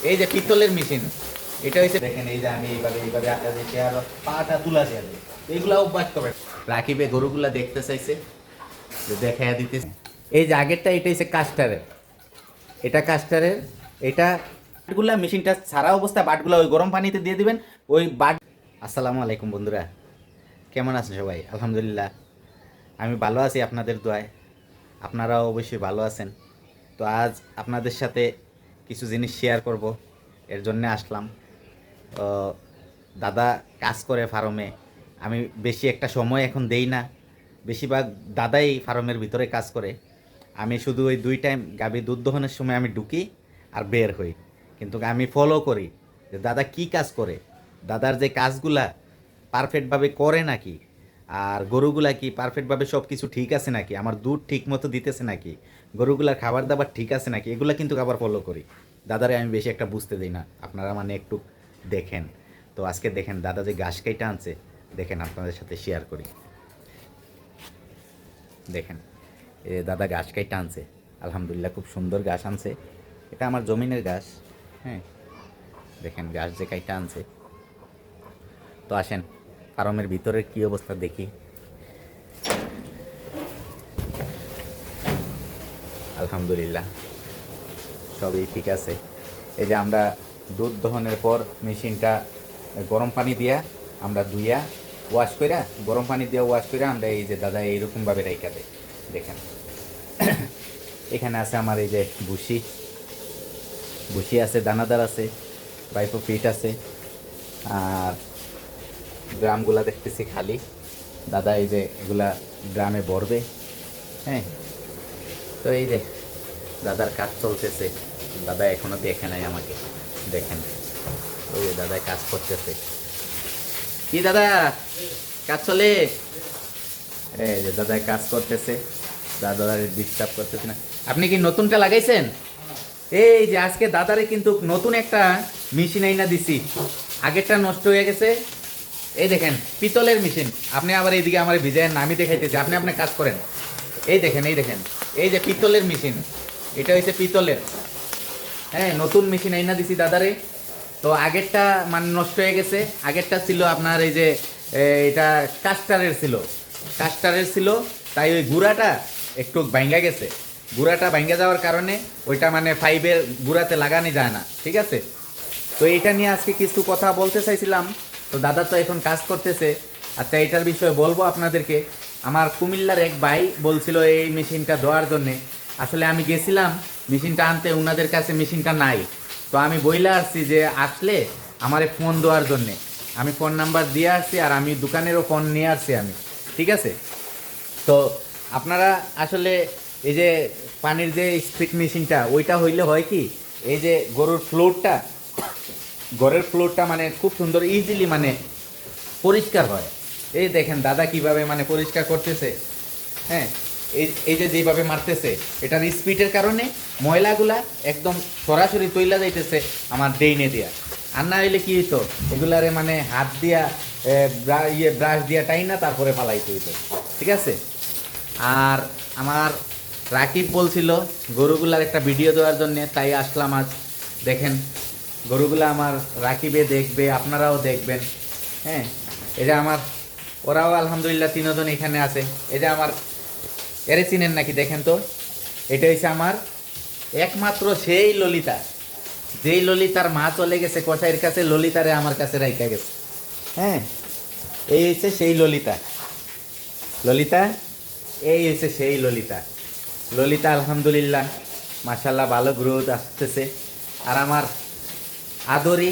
এই যে পিতলের মেশিন, এটা হচ্ছে দেখেন, এই যে আমি এইভাবে আটা দিচ্ছি আর পাটা তুলা যায়, এইগুলা অভ্যাস করবেন। রাকিবে গরুগুলা দেখতে চাইছে, দেখাইয়া দিতেছে। এই যে আগেরটা, এটা হচ্ছে কাস্টারের, এটা কাস্টারের, এটা বাটগুলা মেশিনটা সারা অবস্থা বাটগুলা ওই গরম পানিতে দিয়ে দিবেন ওই বাট। আসসালামু আলাইকুম বন্ধুরা, কেমন আছেন সবাই? আলহামদুলিল্লাহ আমি ভালো আছি আপনাদের দোয়ায়, আপনারাও অবশ্যই ভালো আছেন। তো আজ আপনাদের সাথে কিছু জিনিস শেয়ার করব, এর জন্য আসলাম। তো দাদা কাজ করে ফার্মে, আমি বেশি একটা সময় এখন দেই না, বেশিরভাগ দাদাই ফার্মের ভিতরে কাজ করে। আমি শুধু ওই 2 টাইম গাভী দুধ দহনের সময় আমি ঢুকি আর বের হই, কিন্তু আমি ফলো করি যে দাদা কি কাজ করে, দাদার যে কাজগুলা পারফেক্টভাবে করে নাকি, আর গরুগুলা কি পারফেক্টভাবে সব কিছু ঠিক আছে নাকি, আমার দুধ ঠিক মতো দিতেছে নাকি, গরুগুলার খাবার দাবার ঠিক আছে নাকি, এগুলা কিন্তু আবার ফলো করি। দাদারে আমি বেশি একটা বুঝতে দিই না, আপনারা মানে একটু দেখেন। তো আজকে দেখেন দাদা যে ঘাস কাইটা আনছে, দেখেন আপনাদের সাথে শেয়ার করি। দেখেন এ দাদা ঘাস কাইটা আনছে, আলহামদুলিল্লাহ খুব সুন্দর ঘাস আনছে, এটা আমার জমিনের ঘাস। হ্যাঁ, দেখেন ঘাস যে কাইটা আনছে। তো আসেন ফার্মের ভিতরের কি অবস্থা দেখি। আলহামদুলিল্লাহ সবই ঠিক আছে। এই যে আমরা দুধ দহনের পর মেশিনটা গরম পানি দিয়া আমরা ধুইয়া ওয়াশ কইরা, গরম পানি দিয়ে ওয়াশ কইরা আমরা এই যে দাদা এইরকমভাবে রাইখা দেয়। দেখেন এখানে আছে আমার এই যে ভুসি, ভুসি আছে, দানাদার আছে, বাইপো ফিট আছে, আর ড্রামগুলা দেখতেছি খালি। দাদা এই যে এগুলা ড্রামে ভরবে। হ্যাঁ, তো এই যে দাদার কাজ চলতেছে, দাদা এখনো দেখে নাই আমাকে। দেখেন ওই যে দাদা কাজ করতেছে। কি দাদা কাজ চলে? এই যে দাদা কাজ করতেছে, দাদারে ডিস্টার্ব করতেছে না। আপনি কি নতুনটা লাগাইছেন? এই যে আজকে দাদারে কিন্তু নতুন একটা মেশিন আইনা দিছি, আগেরটা নষ্ট হয়ে গেছে। এই দেখেন পিতলের মেশিন, আপনি আবার এইদিকে আমার ভিজায় না, আমি দেখাইতেছি, আপনি আপনি কাজ করেন। এই দেখেন, এই দেখেন, এই যে পিতলের মেশিন, এটা হচ্ছে পিতলের। হ্যাঁ, নতুন মেশিন আইনা দিছি দাদারে। তো আগেরটা মানে নষ্ট হয়ে গেছে, আগেরটা ছিল আপনার এই যে এটা কাস্টারের ছিল, কাস্টারের ছিল, তাই ওই গুঁড়াটা একটু ভাঙ্গা গেছে। গুঁড়াটা ভাঙ্গা যাওয়ার কারণে ওইটা মানে ফাইবের গুঁড়াতে লাগানো যায় না, ঠিক আছে? তো এইটা নিয়ে আজকে কিছু কথা বলতে চাইছিলাম। তো দাদা তো এখন কাজ করতেছে, আচ্ছা এটার বিষয়ে বলবো আপনাদেরকে। আমার কুমিল্লার এক ভাই বলছিল এই মেশিনটা দেওয়ার জন্যে, আসলে আমি গেছিলাম মেশিনটা আনতে, ওনাদের কাছে মেশিনটা নাই। তো আমি বইলা আসছি যে আসলে আমারে ফোন দেওয়ার জন্যে, আমি ফোন নাম্বার দিয়ে আসছি, আর আমি দোকানেরও ফোন নিয়ে আসছি আমি, ঠিক আছে? তো আপনারা আসলে এই যে পানির যে স্পিড মেশিনটা, ওইটা হইলে হয় কি, এই যে গরুর ফ্লোরটা, ঘরের ফ্লোরটা মানে খুব সুন্দর ইজিলি মানে পরিষ্কার হয়। এই দেখেন দাদা কিভাবে মানে পরিষ্কার করতেছে। হ্যাঁ, এই এই যে যেভাবে মারতেছে, এটার স্পিডের কারণে ময়লাগুলা একদম সরাসরি তৈলা যাইতেছে আমার ড্রেইনে দিয়া। আর না হইলে কি হইতো, এগুলারে মানে হাত দিয়া ব্রাশ দিয়া টাইনা তারপরে পালাইতে হইতো, ঠিক আছে? আর আমার রাকিব বলছিল গরুগুলার একটা ভিডিও দেওয়ার জন্যে, তাই আসলাম আজ। দেখেন গরুগুলা আমার রাকিবে দেখবে, আপনারাও দেখবেন। হ্যাঁ, এটা আমার, ওরাও আলহামদুলিল্লাহ 3 জন এখানে আছে। এই যে আমার, এরে চিনেন নাকি দেখেন তো, এটা হচ্ছে আমার একমাত্র সেই ললিতা, যেই ললিতার মা চলে গেছে কসাইয়ের কাছে, ললিতারে আমার কাছে রাইখা গেছে। হ্যাঁ, এই হচ্ছে সেই ললিতা, ললিতা, এই হচ্ছে সেই ললিতা। ললিতা আলহামদুলিল্লাহ মাশাল্লাহ ভালো গ্রোথ আসতেছে। আর আমার আদরি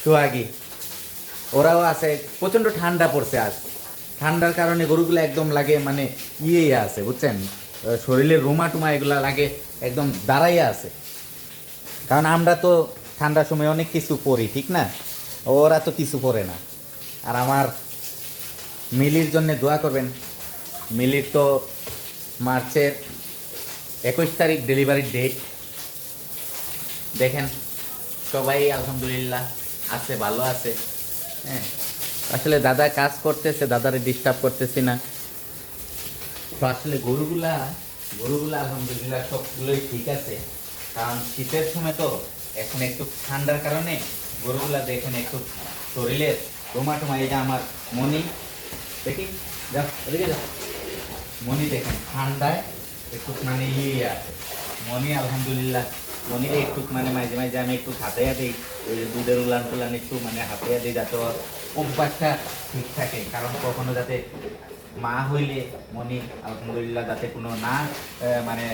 সোহাগী, ওরাও আছে। প্রচণ্ড ঠান্ডা পড়ছে আজ, ঠান্ডার কারণে গরুগুলো একদম লাগে মানে ইয়ে আছে বুঝছেন, শরীরের রুমা টুমা এগুলা লাগে একদম দাঁড়াইয়া আছে। কারণ আমরা তো ঠান্ডার সময় অনেক কিছু পরি, ঠিক না? ওরা তো কিছু পরে না। আর আমার মিলির জন্য দোয়া করবেন। মিলির তো মার্চের 21 তারিখ ডেলিভারির ডেট। দেখেন সবাই আলহামদুলিল্লাহ আছে, ভালো আছে। হ্যাঁ, আসলে দাদা কাজ করতেছে, দাদারে ডিস্টার্ব করতেছি না। তো আসলে গরুগুলা গরুগুলা আলহামদুলিল্লাহ সবগুলোই ঠিক আছে, কারণ শীতের সময় তো এখন একটু ঠান্ডার কারণে গরুগুলা দেখেন একটু শরীরের টোমা এই যে আমার মনি দেখি যা এদিকে যা মনি দেখেন ঠান্ডায় একটু মানে আছে মনি আলহামদুলিল্লাহ মনি একটু মানে মাঝে মাঝে আমি একটু হাতাইয়া দিই ওই দুধের উলান টুলান একটু মানে হাতাইয়া দিই যাতে অভ্যাসটা ঠিক থাকে, কারণ কখনো যাতে মা হইলে মনি আলহামদুলিল্লাহ যাতে কোনো না মানে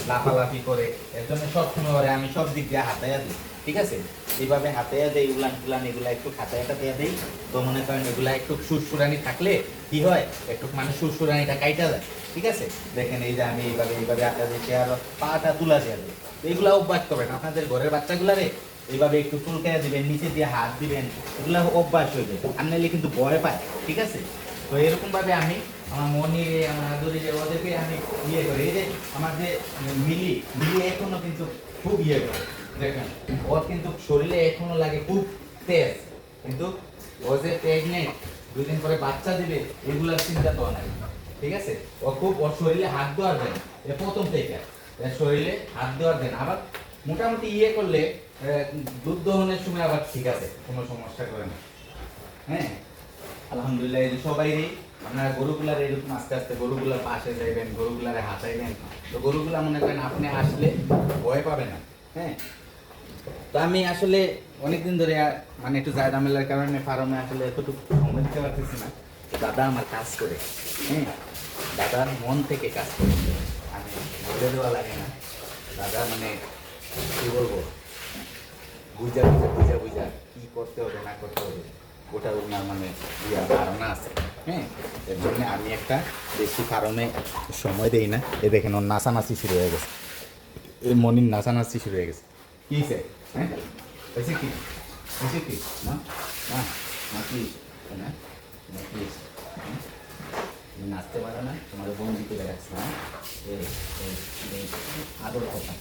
লাফালাফি করে, এর জন্য সবসময় ওরে আমি সব দিক দিয়ে হাতাইয়া দিই। ঠিক আছে, এইভাবে হাতাইয়া দেই উলান টুলান এগুলা একটু হাতাইয়া টাতাইয়া দেই, তো মনে করেন এগুলা একটু সুরসুরানি থাকলে কি হয় একটু মানে সুরসুরানিটা কাইটা যায়। ঠিক আছে, দেখেন এই যে আমি এইভাবে আটা দিচ্ছি আর পাটা তুলা দিয়ে দেয়, এইগুলা অভ্যাস করবেন আপনাদের ঘরের বাচ্চাগুলারে এইভাবে একটু চুলকাইয়া দিবেন, নিচে দিয়ে হাত দিবেন, এগুলা অভ্যাস হয়ে যাবে, আর নাহলে কিন্তু ভয় পায়। ঠিক আছে, তো এরকম ভাবে আমি আমার মনি আমার আদরি ওদেরকে আমি ইয়ে করি। এই যে আমার যে মিলি এখনো কিন্তু খুব ইয়ে করে, দেখেন ওর কিন্তু শরীরে এখনো লাগে খুব তেজ, কিন্তু ও যে প্রেগনেন্ট 2 দিন পরে বাচ্চা দিবে এগুলার চিন্তা তো নাই। ঠিক আছে, ও খুব ওর শরীরে হাত দেওয়ার দেন, এ প্রথম থেকে শরীরে হাত দেওয়ার দেন, আবার মোটামুটি ইয়ে করলে দুধ দহনের সময় আবার ঠিক আছে, কোনো সমস্যা করে না। হ্যাঁ আলহামদুলিল্লাহ, এই যে সবাই আপনারা গরুগুলার এরকম আস্তে আস্তে গরুগুলার পাশে যাইবেন, গরুগুলারে হাতাইবেন, তো গরুগুলা মনে করেন আপনি আসলে ভয় পাবে না। হ্যাঁ, তো আমি আসলে অনেকদিন ধরে মানে একটু জায়দামেলার কারণে ফার্মে আসলে এতটুকু সময় দিতে পারতেছি না। দাদা আমার কাজ করে, হ্যাঁ দাদার মন থেকে কাজ করে, আমি বলে দেওয়া লাগে না। দাদা মানে কি বলবো, বুঝা কি করতে হবে না করতে হবে ওটা ওনার মানে ধারণা আছে। হ্যাঁ, এর জন্য আমি একটা বেশি ফার্মে সময় দেই না। এ দেখেন ওর নাচানাচি শুরু হয়ে গেছে, এই মনির নাচানাচি শুরু হয়ে গেছে। কি সে হ্যাঁ হয়েছে কি না না না কি না প্লিজ নাচতে পারো না, তোমার বন্দি করে রাখছে না, আদর করতাম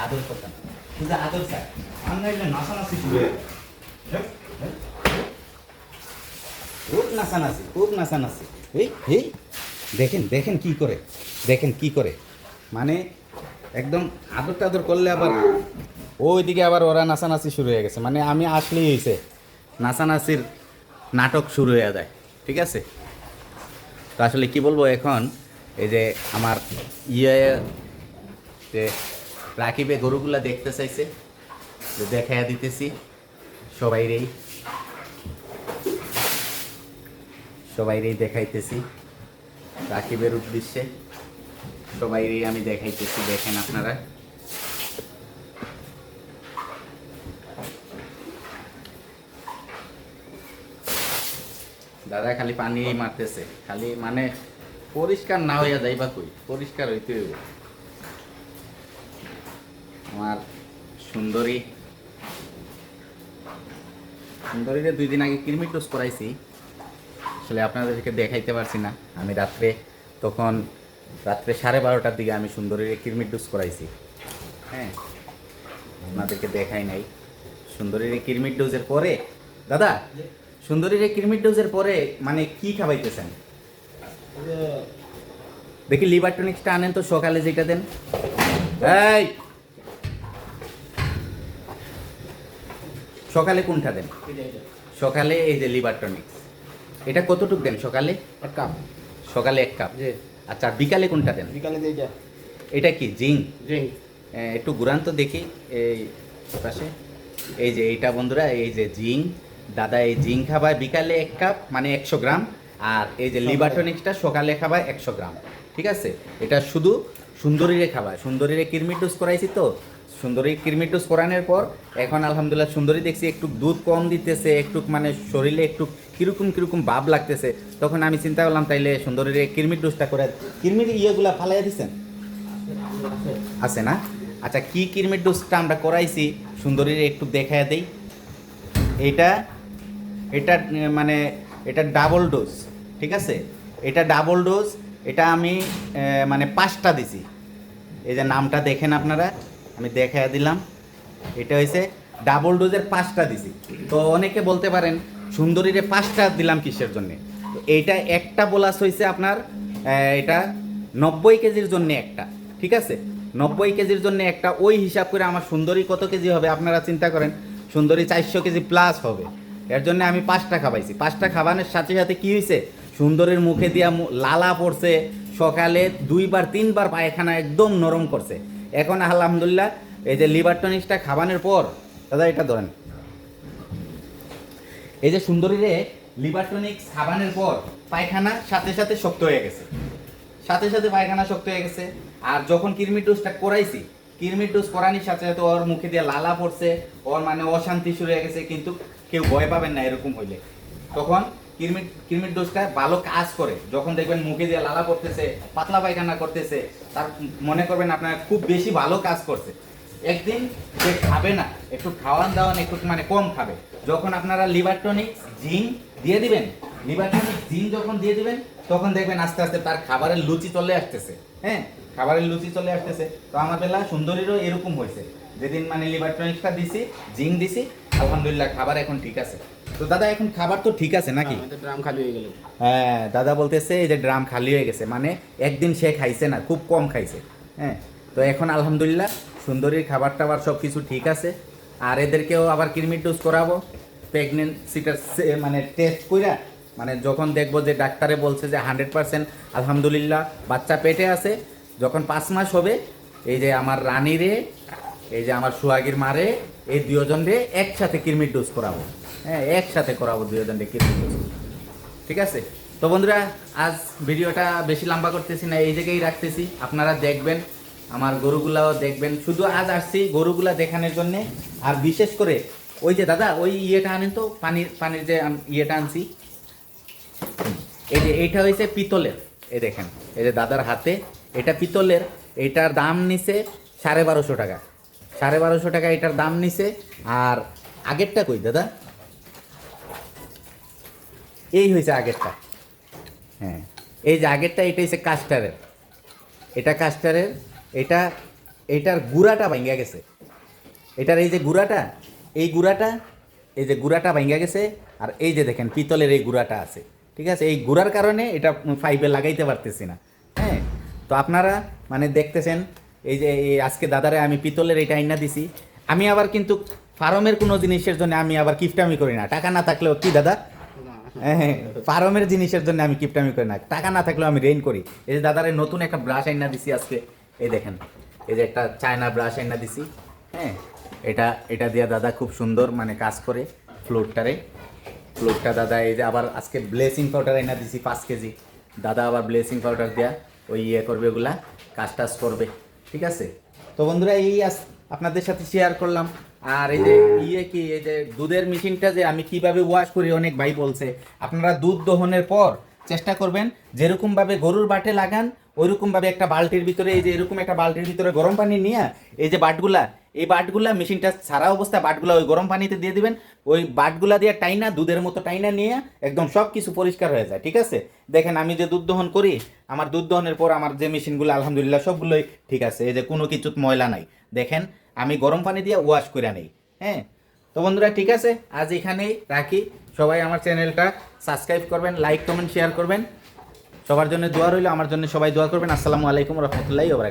আদর করতাম কিন্তু আদর স্যার আমরা এগুলো নাচানাচি শুরু হয়ে খুব নাচানাচি এই দেখেন কি করে মানে একদম আদর টাদর করলে আবার ওইদিকে আবার ওরা নাচানাচি শুরু হয়ে গেছে, মানে আমি আসলেই হয়েছে নাচানাচির নাটক শুরু হয়ে যায়। ঠিক আছে, তো আসলে কি বলবো, এখন এই যে আমার যে রাকিবে গরুগুলা দেখতে চাইছে, দেখাইয়া দিতেছি সবাইরেই দেখাইতেছি রাকিবের উদ্দেশ্যে, সবাইরেই আমি দেখাইতেছি, দেখেন আপনারা। দাদা খালি পানি মারতেছে, খালি মানে পরিষ্কার না হইয়া যাইবা কই, পরিষ্কার হইতে হইব। আমার সুন্দরীরে 2 দিন আগে কৃমির ডোজ করাইছি, আসলে আপনাদেরকে দেখাইতে পারছি না। আমি রাত্রে 12:30টার দিকে আমি সুন্দরীরে কৃমির ডোজ করাইছি। হ্যাঁ, আপনাদেরকে দেখাই নাই। সুন্দরীরে কৃমির ডোজের পরে দাদা সুন্দরীরে কৃমির ডোজের পরে মানে কি খাওয়াইতেছেন দেখি? লিভার টনিক্সটা আনেন তো, সকালে যেটা দেন। এই সকালে কোনটা দেন? সকালে এই যে লিভার টনিক্স, এটা কতটুকু দেন? সকালে 1 কাপ। সকালে 1 কাপ। আচ্ছা, বিকালে কোনটা দেন? বিকালে এইটা। এটা কি জিঙ্ক? জিঙ্ক। একটু ঘুরান তো দেখি এই পাশে। এই যে এইটা বন্ধুরা, এই যে জিঙ্ক, দাদা এই জিঙ্ক খাবার বিকালে 1 কাপ মানে 100 গ্রাম, আর এই যে লিভার টনিক্সটা সকালে খাবার 100 গ্রাম। ঠিক আছে, এটা শুধু সুন্দরীরে খাবার। সুন্দরীরে কৃমির ডোজ করাইছি, তো সুন্দরী কৃমির ডোজ করানোর পর এখন আলহামদুলিল্লাহ সুন্দরী দেখছি একটু দুধ কম দিতেছে, একটু মানে শরীরে একটু কিরকম ভাব লাগতেছে। তখন আমি চিন্তা করলাম তাইলে সুন্দরীরে কৃমির ডোজটা করে। কৃমির ইয়েগুলা ফালাইয়া দিচ্ছেন আছে না? আচ্ছা, কি কৃমির ডোজটা আমরা করাইছি সুন্দরীর একটু দেখায় দেই। এটা মানে এটা ডাবল ডোজ। ঠিক আছে, এটা ডাবল ডোজ, এটা আমি মানে 5টা দিছি। এই যে নামটা দেখেন আপনারা, আমি দেখায় দিলাম। এটা হয়েছে ডাবল ডোজের 5টা দিছি। তো অনেকে বলতে পারেন সুন্দরীরে 5টা দিলাম কিসের জন্যে? তো এইটা একটা বোলাস হয়েছে আপনার এটা 90 কেজির জন্য একটা। ঠিক আছে, 90 কেজির জন্য একটা ওই হিসাব করে আমার সুন্দরী কত কেজি হবে আপনারা চিন্তা করেন। সুন্দরী 400 কেজি প্লাস হবে। এর জন্য আমি 5টা খাওয়াইছি। 5টা খাওয়ানোর সাথে সাথে কি হয়েছে, সুন্দরীর মুখে দিয়া লালা পড়ছে, সকালে 2বার 3বার পায়খানা একদম নরম করছে। এখন আলহামদুলিল্লাহ এই যে লিভার টনিক্সটা খাওয়ানোর পর, দাদা এটা ধরেন, এই যে সুন্দরীরে লিভার টনিক্স খাওয়ানোর পর পায়খানা সাথে সাথে শক্ত হয়ে গেছে, সাথে সাথে পায়খানা শক্ত হয়ে গেছে। আর যখন কিরমির ডোজটা করাইছি, কিরমির ডোজ করানোর সাথে সাথে ওর মুখে দিয়ে লালা পড়ছে, ওর মানে অশান্তি শুরু হয়ে গেছে। কিন্তু কেউ ভয় পাবেন না এরকম হইলে। তখন কিরমির ডোজটা ভালো কাজ করে। যখন দেখবেন মুখে দিয়ে লালা পড়তেছে, পাতলা পায়খানা করতেছে, তার মনে করবেন আপনার খুব বেশি ভালো কাজ করছে। একদিন সে খাবে না, একটু খাওয়ান দাওয়ান একটু মানে কম খাবে। যখন আপনারা লিভার টনিক জিঙ্ক দিয়ে দিবেন, লিভার টনিক জিঙ্ক যখন দিয়ে দিবেন, তখন দেখবেন আস্তে আস্তে তার খাবারের লুচি চলে আসতেছে। হ্যাঁ, খাবারের লুচি চলে আসতেছে। তো আমার বেলা সুন্দরীরও এরকম হয়েছে। যেদিন মানে লিভার টনিকটা দিছি, জিঙ্ক দিছি, আলহামদুলিল্লাহ খাবার এখন ঠিক আছে। তো দাদা এখন খাবার তো ঠিক আছে নাকি? ড্রাম খালি হয়ে গেল। হ্যাঁ, দাদা বলতেছে এই যে ড্রাম খালি হয়ে গেছে, মানে একদিন সে খাইছে না, খুব কম খাইছে। হ্যাঁ, তো এখন আলহামদুলিল্লাহ সুন্দরীর খাবার টাবার সব কিছু ঠিক আছে। আর এদেরকেও আবার কিরমির ডোজ করাবো প্রেগনেন্সিটার মানে টেস্ট কইরা, মানে যখন দেখবো যে ডাক্তারে বলছে যে 100% আলহামদুলিল্লাহ বাচ্চা পেটে আছে, যখন 5 মাস হবে, এই যে আমার রানীরে, এই যে আমার সোহাগীর মারে, এই দুজনরে একসাথে কিরমির ডোজ করাবো। হ্যাঁ, একসাথে করাবো দুজনরে কিরমির ডোজ। ঠিক আছে? তো বন্ধুরা, আজ ভিডিওটা বেশি লম্বা করতেছি না, এই জায়গায় রাখতেছি। আপনারা দেখবেন, আমার গরুগুলাও দেখবেন। শুধু আজ আসছি গরুগুলা দেখানোর জন্যে। আর বিশেষ করে ওই যে দাদা ওই ইয়েটা আনেন তো, পানির যে ইয়েটা আনছি, এই যে এইটা হয়েছে পিতলের। এই দেখেন, এই যে দাদার হাতে, এটা পিতলের। এটার দাম নিছে 1250 টাকা। 1250 টাকা এটার দাম নিছে। আর আগেরটা কই দাদা? এই হয়েছে আগেরটা। হ্যাঁ, এই যে আগেরটা, এটা হচ্ছে কাস্টারের। এটা কাস্টারের। এটার গুঁড়াটা ভাঙ্গা গেছে। এটার এই যে গুঁড়াটা, এই যে গুঁড়াটা ভাঙ্গা গেছে। আর এই যে দেখেন পিতলের এই গুঁড়াটা আছে। ঠিক আছে, এই গুঁড়ার কারণে এটা পাইপে লাগাইতে পারতেছি না। হ্যাঁ, তো আপনারা মানে দেখতেছেন, এই যে আজকে দাদারে আমি পিতলের এটা আইনা দিছি। আমি আবার কিন্তু ফার্মের কোনো জিনিসের জন্য আমি আবার কিপটামি করি না। টাকা না থাকলেও কি দাদা, হ্যাঁ, ফার্মের জিনিসের জন্য আমি কিপটামি করি না। টাকা না থাকলেও আমি রেইন করি। এই যে দাদারে নতুন একটা ব্রাশ আইনা দিছি আজকে। এই দেখেন, এই যে একটা চায়না ব্রাশ আইনা দিছি। হ্যাঁ, এটা দিয়ে দাদা খুব সুন্দর মানে কাজ করে ফ্লোরটা দাদা। এই যে আবার আজকে ব্লেচিং পাউডার আইনা দিছি 5 কেজি। দাদা আবার ব্লেচিং পাউডার দেয়া ওই ইয়ে করবে, ওগুলা কাজ টাজ করবে। ঠিক আছে? তো বন্ধুরা, এই আপনাদের সাথে শেয়ার করলাম। আর এই যে এই যে দুধের মেশিনটা যে আমি কিভাবে ওয়াশ করি, অনেক ভাই বলছে। আপনারা দুধ দহনের পর চেষ্টা করবেন যেরকমভাবে গরুর বাটে লাগান, ওইরকমভাবে একটা বালতির ভিতরে, এই যে এরকম একটা বালতির ভিতরে গরম পানি নিয়ে এই যে বাটগুলা মেশিনটা ছাড়া অবস্থায় বাটগুলা ওই গরম পানিতে দিয়ে দিবেন। ওই বাটগুলা দিয়ে টাইনা, দুধের মতো টাইনা নিয়ে একদম সব কিছু পরিষ্কার হয়ে যায়। ঠিক আছে? দেখেন আমি যে দুধ দহন করি, আমার দুধ দহনের পর আমার যে মেশিনগুলো আলহামদুলিল্লাহ সবগুলোই ঠিক আছে। এই যে কোনো কিছু ময়লা নাই। দেখেন আমি গরম পানি দিয়ে ওয়াশ করে নেই। হ্যাঁ, তো বন্ধুরা ঠিক আছে, আজ এখানেই রাখি। সবাই আমার চ্যানেলটা সাবস্ক্রাইব করবেন, লাইক কমেন্ট শেয়ার করবেন। সবার জন্য দোয়া রইল, আমার জন্য সবাই দোয়া করবেন। আসসালামু আলাইকুম রহমতুল্লাহি ওয়া বারাকাতুহু।